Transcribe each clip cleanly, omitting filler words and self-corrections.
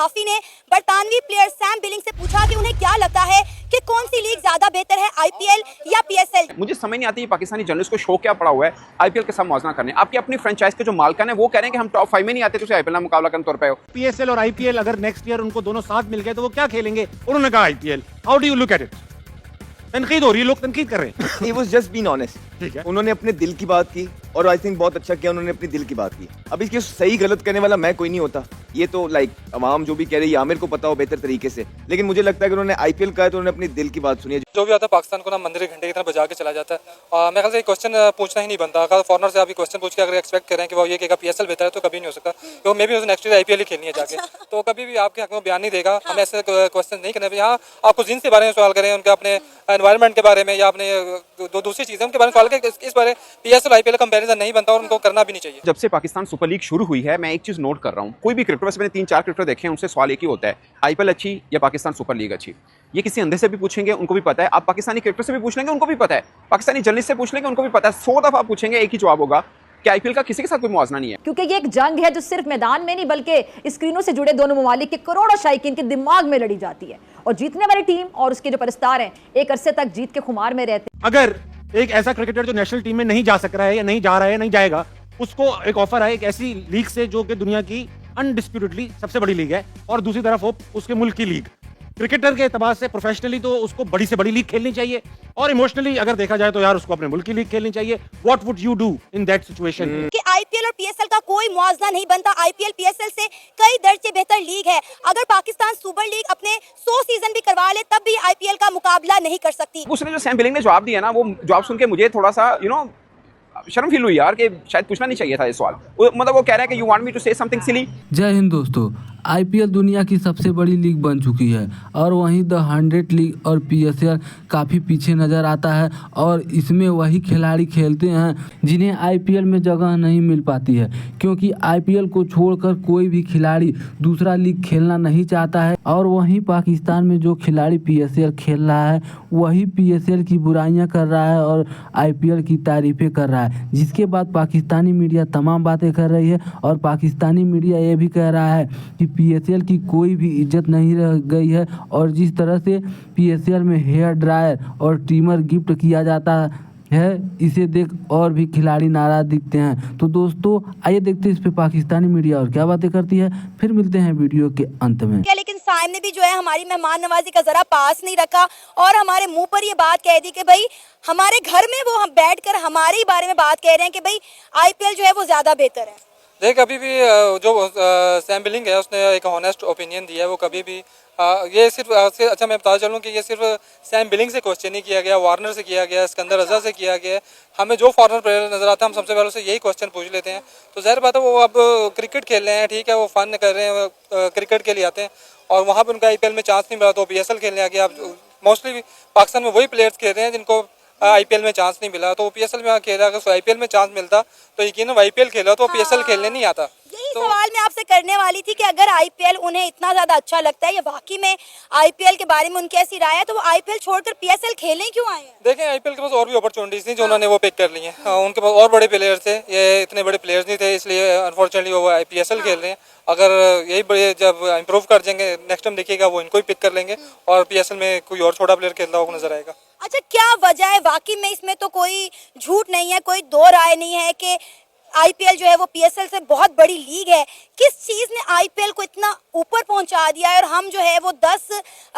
सहाफी ने बरतानवी player Sam billing से पूछा कि उन्हें क्या लगता है कि कौन सी लीग ज्यादा बेहतर है, आईपीएल या पीएसएल। मुझे समझ नहीं आती ये पाकिस्तानी जर्नलिस्ट को शो क्या पड़ा हुआ है आईपीएल के साथ मौजना करने। आपकी अपनी फ्रेंचाइज के जो मालकान है वो कह रहे हैं कि हम टॉप 5 में नहीं आते, तो आईपीएल में मुकाबला करने तौर पे हो। पीएसएल और आईपीएल अगर नेक्स्ट ईयर उनको दोनों साथ मिल गए तो वो क्या खेलेंगे? उन्होंने कहा IPL. How do you look at it? तनकीद हो रही है, लोग तनकीद कर रहे हैं। He was just being honest. ठीक है। उन्होंने अपने दिल की बात की और आई थिंक बहुत अच्छा किया उन्होंने अपनी दिल की बात की। अब इसके सही गलत करने वाला मैं कोई नहीं होता, ये तो अवाम जो भी कह रही है आमिर को पता हो बेहतर तरीके से, लेकिन मुझे लगता है कि उन्होंने आईपीएल कहा तो उन्होंने अपनी दिल की बात सुनी है। जो भी आता है पाकिस्तान को ना मंदिर के घंटे की तरह बजा के चला जाता है। मेरे ख्याल से क्वेश्चन पूछना ही नहीं बनता। अगर फॉरनर से आप क्वेश्चन पूछ के अगर एक्सपेक्ट करें कि वो ये कहेगा पीएसएल बेहतर है तो कभी नहीं हो सकता, क्योंकि मे भी उसने नेक्स्ट ईयर आईपीएल ही खेलनी है जाके, तो कभी भी आपके हक में बयान नहीं देगा। हमें ऐसे क्वेश्चन नहीं करने। यहाँ आपको जिन के बारे में सवाल करें, उनके अपने एनवायरनमेंट के बारे में या अपने दूसरी चीज़ें उनके बारे में सवाल करें, इस बारे पीएसएल आईपीएल का कंपैरिजन नहीं बनता और उनको करना भी नहीं चाहिए। जब से पाकिस्तान सुपर लीग शुरू हुई है, मैं एक चीज नोट कर रहा हूँ, कोई भी क्रिकेटर, वैसे मैंने 3-4 क्रिकेटर देखे हैं, उनसे सवाल एक ही होता है, आईपीएल अच्छी या पाकिस्तान सुपर लीग अच्छी। ये किसी अंधे से भी पूछेंगे उनको भी पता है, आप पाकिस्तानी क्रिकेटर से भी पूछ लेंगे उनको भी पता है, पाकिस्तानी जर्नलिस्ट से पूछ लेंगे उनको भी पता है। 100 दफा पूछेंगे एक ही जवाब होगा कि आईपीएल का किसी के साथ कोई मुआवजा नहीं है। क्योंकि ये एक जंग है जो सिर्फ मैदान में नहीं बल्कि स्क्रीनों से जुड़े दोनों ममालिक के करोड़ों शायकीन के दिमाग में लड़ी जाती है, और जीतने वाली टीम और उसके जो परस्तार हैं एक अरसे तक जीत के खुमार में रहते हैं। अगर एक ऐसा क्रिकेटर जो नेशनल टीम में नहीं जा सक रहा है या नहीं जा रहा है, नहीं जाएगा, उसको एक ऑफर है एक ऐसी लीग से जो कि दुनिया की अनडिस्प्यूटेडली सबसे बड़ी लीग है, और दूसरी तरफ वो उसके मुल्क की लीग, क्रिकेटर के एतबार से प्रोफेशनली तो उसको बड़ी से बड़ी लीग खेलनी चाहिए, और इमोशनली अगर देखा जाए तो यार उसको अपने मुल्क की लीग खेलनी चाहिए। What would you do in that situation? कि आईपीएल और पीएसएल का कोई मुआवजा नहीं बनता। आईपीएल पीएसएल से कई दर्जे बेहतर लीग है। अगर पाकिस्तान सुपर लीग अपने 100 सीजन भी करवा ले तब भी आईपीएल का मुकाबला नहीं कर सकती। उसने जो सैम बिलिंग ने जवाब दिया ना, वो जवाब सुन के मुझे थोड़ा सा शर्म फील हुई यार, कि शायद पूछना नहीं चाहिए था ये सवाल। मतलब वो कह रहा है कि you want me to say something silly. जय हिंद दोस्तों, आईपीएल दुनिया की सबसे बड़ी लीग बन चुकी है, और वहीं द 100 लीग और पीएसएल काफ़ी पीछे नज़र आता है, और इसमें वही खिलाड़ी खेलते हैं जिन्हें आईपीएल में जगह नहीं मिल पाती है, क्योंकि आईपीएल को छोड़कर कोई भी खिलाड़ी दूसरा लीग खेलना नहीं चाहता है। और वहीं पाकिस्तान में जो खिलाड़ी पीएसएल खेल रहा है वही पीएसएल की बुराइयां कर रहा है और आईपीएल की तारीफ़ें कर रहा है, जिसके बाद पाकिस्तानी मीडिया तमाम बातें कर रही है, और पाकिस्तानी मीडिया ये भी कह रहा है कि पीएसएल की कोई भी इज्जत नहीं रह गई है, और जिस तरह से पीएसएल में हेयर ड्रायर और ट्रिमर गिफ्ट किया जाता है, इसे देख और भी खिलाड़ी नाराज दिखते हैं। तो दोस्तों आइए देखते हैं इस पे पाकिस्तानी मीडिया और क्या बातें करती है, फिर मिलते हैं वीडियो के अंत में। लेकिन साइम ने भी जो है हमारी मेहमान नवाजी का जरा पास नहीं रखा और हमारे मुंह पर ये बात कह दी कि भाई हमारे घर में वो हम बैठकर हमारे ही बारे में बात कह रहे हैं कि भाई आईपीएल जो है वो ज्यादा बेहतर है। देख, अभी भी जो सैम बिलिंग है उसने एक ऑनेस्ट ओपिनियन दिया है। वो कभी भी ये सिर्फ अच्छा मैं बता चलूँ कि ये सिर्फ सैम बिलिंग से क्वेश्चन नहीं किया गया, वार्नर से किया गया, सिकंदर रजा से किया गया। हमें जो फॉरनर प्लेयर नजर आता है हम सबसे पहले से यही क्वेश्चन पूछ लेते हैं। तो ज़ाहिर बात है वो अब क्रिकेट खेल रहे हैं, ठीक है, वो फन कर रहे हैं, क्रिकेट के लिए आते हैं, और वहाँ पर उनका आईपीएल में चांस नहीं मिला तो पीएसएल खेलने आ गया। अब मोस्टली पाकिस्तान में वही प्लेयर्स खेल रहे हैं जिनको आईपीएल में चांस नहीं मिला, तो वो पीएसएल में खेल रहा है। अगर आईपीएल में चांस मिलता तो यकीनन आईपीएल खेला तो पीएसएल खेलने नहीं आता। यही सवाल मैं आपसे करने वाली थी कि अगर आईपीएल उन्हें इतना ज्यादा अच्छा लगता है या वाकई में आईपीएल के बारे में उनकी ऐसी राय है, तो वो आईपीएल छोड़कर पीएसएल खेलने क्यों आए हैं? देखें, आईपीएल के पास और भी अपॉर्चुनिटीज थी जो उन्होंने वो पिक कर ली हैं। उनके पास और बड़े प्लेयर थे, ये इतने बड़े प्लेयर्स नहीं थे, इसलिए अनफॉर्चुनेटली वो आईपीएल खेल रहे हैं। अगर यही बड़े जब इम्प्रूव कर जाएंगे नेक्स्ट टाइम देखिएगा वो इनको ही पिक कर लेंगे और पीएसएल में कोई और छोटा प्लेयर खेलता हुआ नजर आएगा। अच्छा, क्या वजह है? वाकई में इसमें तो कोई झूठ नहीं है, कोई दो राय नहीं है कि आईपीएल जो है वो पीएसएल से बहुत बड़ी लीग है। किस चीज ने आईपीएल को इतना ऊपर पहुंचा दिया है और हम जो है वो 10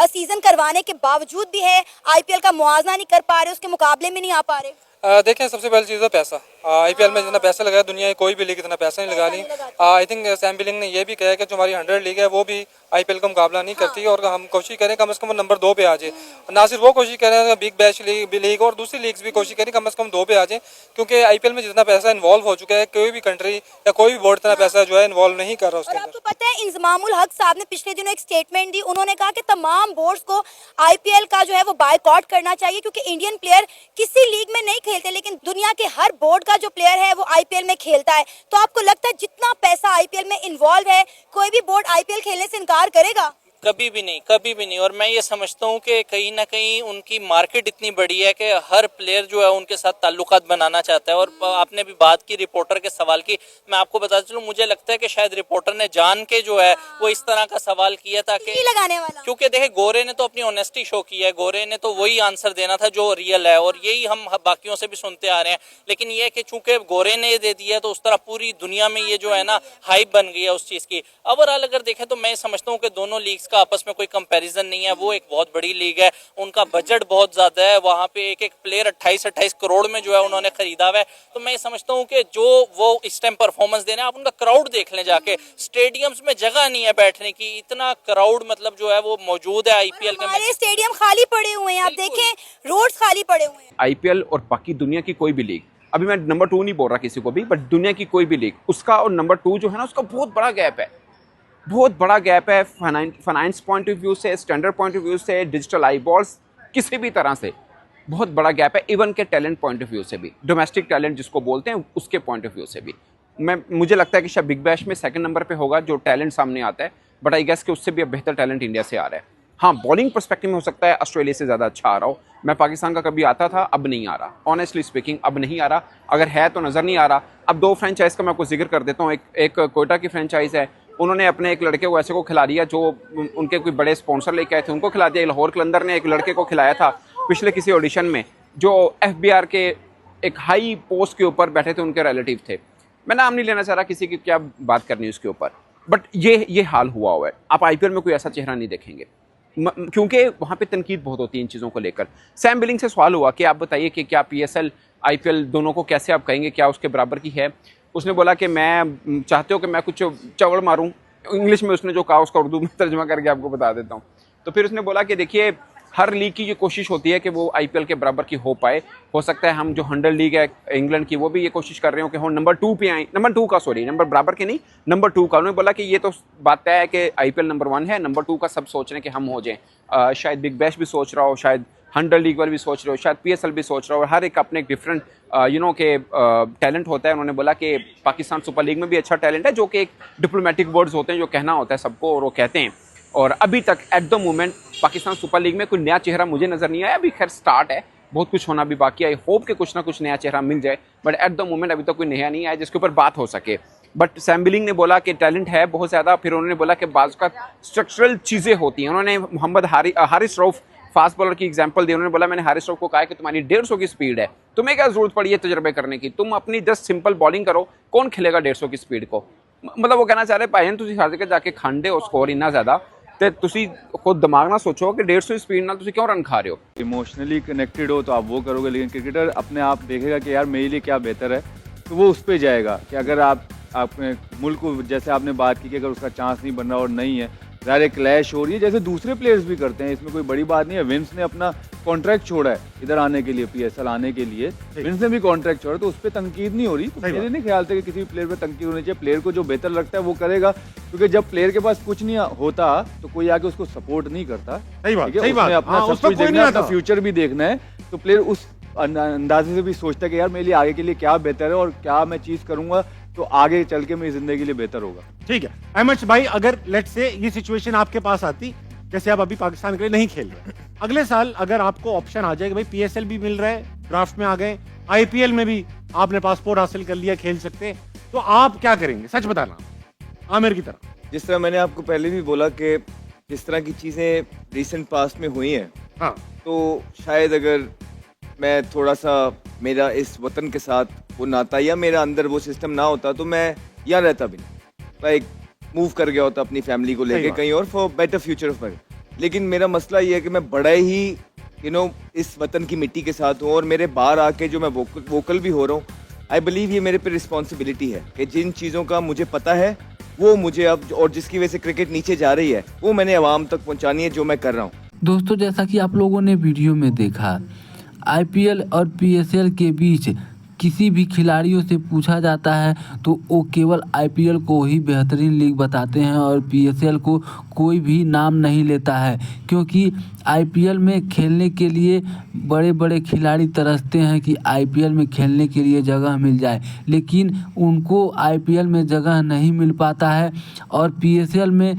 सीजन करवाने के बावजूद भी है आईपीएल का मुआवजा नहीं कर पा रहे, उसके मुकाबले में नहीं आ पा रहे? देखें, सबसे पहली चीज़ है पैसा। आईपीएल में जितना पैसा लगाया दुनिया की कोई भी लीग इतना पैसा नहीं लगा ली। आई थिंक सैम बिलिंग ने ये भी कहा कि जो हमारी 100 लीग है वो भी आईपीएल का मुकाबला नहीं करती, और हम कोशिश करें कम से कम नंबर 2 पे आ जाए। ना सिर्फ वो कोशिश करें, बिग बैश लीग और दूसरी लीग्स भी कोशिश करें कम से कम 2 पे आ जाए, क्योंकि आईपीएल में जितना पैसा इन्वॉल्व हो चुका है कोई भी कंट्री या कोई भी बोर्ड इतना पैसा जो है इन्वॉल्व नहीं कर रहा उसके अंदर। आपको पता है इंजमामुल हक साहब ने पिछले दिनों एक स्टेटमेंट दी, उन्होंने कहा कि तमाम बोर्ड्स को आईपीएल का जो है वो बायकॉट करना चाहिए, क्योंकि इंडियन प्लेयर किसी लीग में नहीं खेलते लेकिन दुनिया के हर बोर्ड का जो प्लेयर है वो आईपीएल में खेलता है। तो आपको लगता है जितना पैसा आईपीएल में इन्वॉल्व है कोई भी बोर्ड आईपीएल खेलने से इनकार करेगा? कभी भी नहीं, कभी भी नहीं। और मैं ये समझता हूँ कि कहीं ना कहीं उनकी मार्केट इतनी बड़ी है कि हर प्लेयर जो है उनके साथ ताल्लुकात बनाना चाहता है। और आपने भी बात की रिपोर्टर के सवाल की, मैं आपको बता चलूँ, मुझे लगता है कि शायद रिपोर्टर ने जान के जो है वो इस तरह का सवाल किया ताकि, लगाने वाला, क्योंकि देखे गोरे ने तो अपनी ऑनेस्टी शो की है, गोरे ने तो वही आंसर देना था जो रियल है, और यही हम बाकियों से भी सुनते आ रहे हैं। लेकिन ये कि चूंकि गोरे ने ये दे दिया तो उस तरह पूरी दुनिया में ये जो है ना हाइप बन गई है उस चीज की। ओवरऑल अगर देखें तो मैं समझता हूँ कि दोनों लीग्स का आपस में कोई कंपैरिजन नहीं है। वो एक बहुत बड़ी लीग है, उनका बजट बहुत ज्यादा है, वहां पे एक एक प्लेयर 28-28 करोड़ में जो है उन्होंने खरीदा हुआ है। तो मैं समझता हूँ कि जो वो इस टाइम परफॉर्मेंस दे रहे हैं, आप उनका क्राउड देख लें जाके, स्टेडियम्स में जगह नहीं है बैठने की, इतना क्राउड मतलब जो है वो मौजूद है आईपीएल के। हमारे स्टेडियम खाली पड़े हुए हैं, आप देखें रोड्स खाली पड़े हुए हैं। आईपीएल और बाकी दुनिया की कोई भी लीग, अभी मैं नंबर 2 नहीं बोल रहा किसी को भी, बट दुनिया की कोई भी लीग, उसका और नंबर 2 जो है ना, उसका बहुत बड़ा गैप है, बहुत बड़ा गैप है। फाइनेंस पॉइंट ऑफ व्यू से, स्टैंडर्ड पॉइंट ऑफ व्यू से, डिजिटल आई बॉल्स, किसी भी तरह से बहुत बड़ा गैप है। इवन के टैलेंट पॉइंट ऑफ व्यू से भी, डोमेस्टिक टैलेंट जिसको बोलते हैं उसके पॉइंट ऑफ व्यू से भी। मुझे लगता है कि शायद बिग बैश में सेकंड नंबर पे होगा जो टैलेंट सामने आता है, बट आई गेस कि उससे भी अब बेहतर टैलेंट इंडिया से आ रहा है। हाँ, बॉलिंग पर्सपेक्टिव में हो सकता है ऑस्ट्रेलिया से ज़्यादा अच्छा आ रहा हो। मैं पाकिस्तान का कभी आता था, अब नहीं आ रहा, ऑनेस्टली स्पीकिंग अब नहीं आ रहा। अगर है तो नज़र नहीं आ रहा। अब 2 फ्रेंचाइज का मैं आपको जिक्र कर देता हूँ। एक कोयटा की फ्रेंचाइज है, उन्होंने अपने एक लड़के को ऐसे को खिला दिया जो उनके कोई बड़े स्पॉन्सर लेके आए थे, उनको खिला दिया। लाहौर कलंदर ने एक लड़के को खिलाया था पिछले किसी ऑडिशन में, जो FBR के एक हाई पोस्ट के ऊपर बैठे थे, उनके रिलेटिव थे। मैं नाम नहीं लेना चाह रहा किसी की, क्या बात करनी है उसके ऊपर, बट ये हाल हुआ हुआ है। आप आईपीएल में कोई ऐसा चेहरा नहीं देखेंगे, क्योंकि वहाँ पे तनकीद बहुत होती है इन चीज़ों को लेकर। सैम बिलिंग से सवाल हुआ कि आप बताइए कि क्या PSL IPL दोनों को कैसे आप कहेंगे, क्या उसके बराबर की है? उसने बोला कि मैं चाहते हो कि मैं कुछ चवड़ मारूं। इंग्लिश में उसने जो कहा उसका उर्दू में तर्जमा करके आपको बता देता हूँ। तो फिर उसने बोला कि देखिए, हर लीग की ये कोशिश होती है कि वो IPL के बराबर की हो पाए। हो सकता है हम जो 100 लीग है इंग्लैंड की, वो भी ये कोशिश कर रहे हो कि हम नंबर 2 पे आए, नंबर 2 का, सॉरी, नंबर बराबर के नहीं, नंबर 2 का। उन्होंने बोला कि ये तो बात तय है कि IPL नंबर 1 है, नंबर 2 का सब सोच रहे हैं कि हम हो जाएं। शायद बिग बैश भी सोच रहा हो, शायद 100 लीग वाले भी सोच रहे हो, शायद PSL भी सोच रहा हो, और हर एक अपने एक डिफरेंट के टैलेंट होता है। उन्होंने बोला कि पाकिस्तान सुपर लीग में भी अच्छा टैलेंट है, जो कि एक डिप्लोमेटिक वर्ड्स होते हैं जो कहना होता है सबको, और वो कहते हैं। और अभी तक at the moment Pakistan super league में कोई नया चेहरा मुझे नज़र नहीं आया। अभी खैर स्टार्ट है, बहुत कुछ होना भी बाकी है। आई होप कि कुछ ना कुछ नया चेहरा मिल जाए, बट एट द मोमेंट अभी तक कोई नया नहीं आया जिसके ऊपर बात हो सके। बट सैम बिलिंग ने बोला कि टैलेंट है बहुत ज़्यादा। फिर उन्होंने बोला कि बाज़ का स्ट्रक्चरल चीज़ें होती हैं। उन्होंने मोहम्मद हारिस रऊफ फास्ट बॉलर की एग्जांपल दी। उन्होंने बोला, मैंने हारिस रऊफ को कहा कि तुम्हारी 150 की स्पीड है, तुम्हें क्या जरूरत पड़ी है तजर्बे करने की, तुम अपनी जस्ट सिंपल बॉलिंग करो, कौन खेलेगा 150 की स्पीड को। मतलब वो कहना चाह रहे भाईजान, तुम हर जगह जाके खांडे हो स्कोर इन्ना ज़्यादा, तो तुसी खुद दिमाग ना सोचो कि 150 स्पीड ना तुसी क्यों रन खा रहे हो। इमोशनली कनेक्टेड हो तो आप वो करोगे, लेकिन क्रिकेटर अपने आप देखेगा कि यार मेरे लिए क्या बेहतर है, तो वो उस पर जाएगा। कि अगर आप अपने मुल्क को, जैसे आपने बात की कि अगर उसका चांस नहीं बन रहा और नहीं है, यार एक क्लैश हो रही है, जैसे दूसरे प्लेयर्स भी करते हैं, इसमें कोई बड़ी बात नहीं है। विंस ने अपना कॉन्ट्रैक्ट छोड़ा है इधर आने के लिए, PSL आने के लिए, विंस ने भी कॉन्ट्रैक्ट छोड़ा, तो उस पर तंकीद नहीं हो रही। तो मेरे नहीं ख्याल था कि किसी भी प्लेयर पे तंकीद होनी चाहिए। प्लेयर को जो बेहतर लगता है वो करेगा, क्योंकि जब प्लेयर के पास कुछ नहीं होता तो कोई आके उसको सपोर्ट नहीं करता। सही बात, सही बात। अपना सब कुछ देखना है, अपना फ्यूचर भी देखना है, तो प्लेयर उस अंदाजे से भी सोचता है कि यार मेरे लिए आगे के लिए क्या बेहतर है और क्या मैं चीज़ करूंगा तो आगे चल के मेरी जिंदगी के लिए बेहतर होगा। ठीक है अहमद भाई, अगर लेट्स से ये सिचुएशन आपके पास आती, जैसे आप अभी पाकिस्तान के लिए नहीं खेल रहे, अगले साल अगर आपको ऑप्शन आ जाए कि भाई PSL भी मिल रहा है, ड्राफ्ट में आ गए, IPL में भी आपने पासपोर्ट हासिल कर लिया, खेल सकते, तो आप क्या करेंगे? सच बताना, आमिर की तरह। जिस तरह मैंने आपको पहले भी बोला कि जिस तरह की चीज़ें रिसेंट पास्ट में हुई हैं, हाँ, तो शायद अगर मैं थोड़ा सा मेरा इस वतन के साथ वो नाता या मेरा अंदर वो सिस्टम ना होता तो मैं यहाँ रहता भी नहीं, लाइक मूव कर गया होता अपनी फैमिली को लेके कहीं और for better future of my. लेकिन मेरा मसला ये है कि मैं बड़ा ही इस वतन की मिट्टी के साथ हूँ, और मेरे बाहर आके जो मैं वोकल भी हो रहा हूँ, आई बिलीव ये मेरे पे रिस्पॉन्सिबिलिटी है कि जिन चीज़ों का मुझे पता है वो मुझे अब, और जिसकी वजह से क्रिकेट नीचे जा रही है, वो मैंने आवाम तक पहुँचानी है, जो मैं कर रहा हूँ। दोस्तों, जैसा कि आप लोगों ने वीडियो में देखा, IPL और PSL के बीच किसी भी खिलाड़ियों से पूछा जाता है तो वो केवल आईपीएल को ही बेहतरीन लीग बताते हैं और पीएसएल को कोई भी नाम नहीं लेता है, क्योंकि आईपीएल में खेलने के लिए बड़े बड़े खिलाड़ी तरसते हैं कि आईपीएल में खेलने के लिए जगह मिल जाए, लेकिन उनको आईपीएल में जगह नहीं मिल पाता है। और पीएसएल में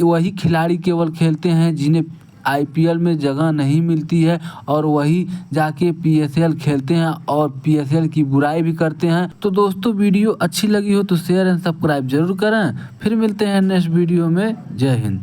वही खिलाड़ी केवल खेलते हैं जिन्हें आईपीएल में जगह नहीं मिलती है, और वही जाके पीएसएल खेलते हैं और पीएसएल की बुराई भी करते हैं। तो दोस्तों, वीडियो अच्छी लगी हो तो शेयर एंड सब्सक्राइब जरूर करें। फिर मिलते हैं नेक्स्ट वीडियो में। जय हिंद।